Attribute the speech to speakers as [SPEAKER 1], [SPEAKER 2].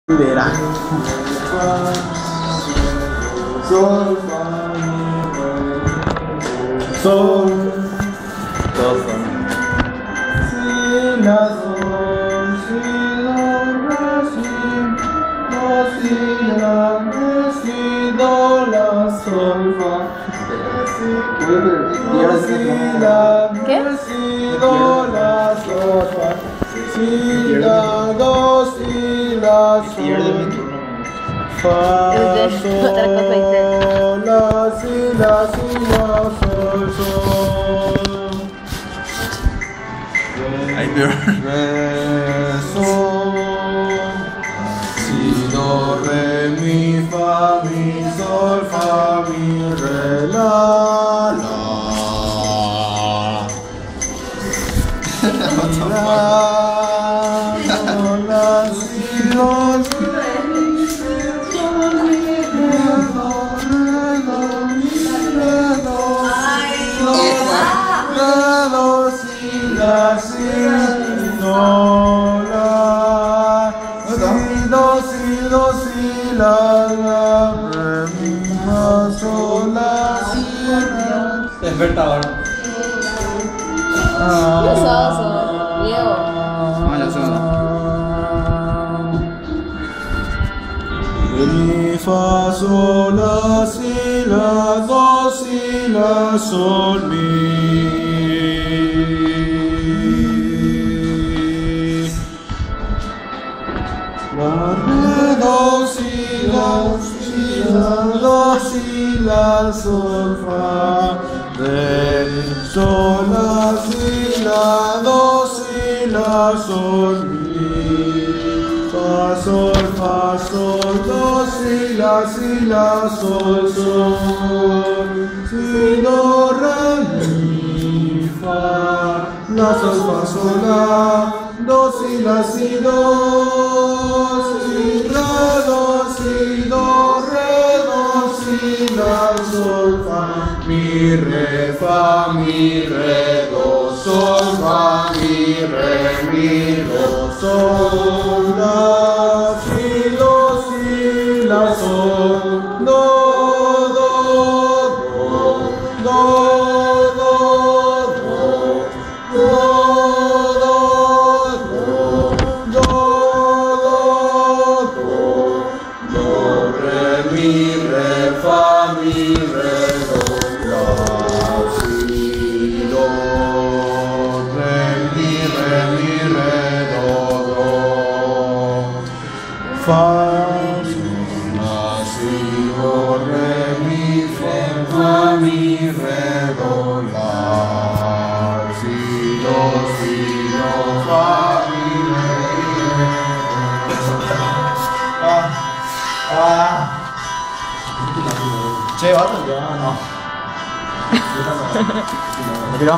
[SPEAKER 1] Verá. Sol, fa, mi, re. Sol, do, sol. Si, la, sol, si, do, re, si. Do, si, la, re, si, do, la, sol, fa. Si, la,
[SPEAKER 2] ¿Qué?
[SPEAKER 1] re, si, do, la, sol, fa. Si, la, do, si, la, sol. Fa, sol, la, si, la, sol, sol.
[SPEAKER 3] Ay, peor.
[SPEAKER 1] Re, sol. Si, do, re, mi, fa, mi, re, la, la. La, si, do, re, mi, la, si, do, la, si, do, si, la, re, mi, fa, sol, la, si, re.
[SPEAKER 3] Despertador.
[SPEAKER 2] ¿Qué es eso, Diego?
[SPEAKER 3] Ah, la segunda.
[SPEAKER 1] Mi, fa, sol, la, si, la, do, si, la, sol, mi. La, re, do, si, la, si, la, do, si, la, sol, fa. Re, sol, la, si, la, do, si, la, sol, mi. Fa, sol, do, si, la, sol, sol. Si, do, re, mi, fa. La, sol, fa, sol, la. Do, si, la, si, do. Si, re, do, si, do, re, do, si, la, sol, fa. Mi, re, fa, mi, re, do, sol, fa, mi, re, mi, do, sol, la, si, do, si, la, sol, do, do, do, do, do, do, do, do, do, re, mi, re, fa, mi, re, do, la, si, do, re, mi, re, do, do, fa, sol, la, si, do, re, mi, fa, mi, re, do, la, si, do, fa, mi, re, Che, basta ya, no. ¿Me tiró?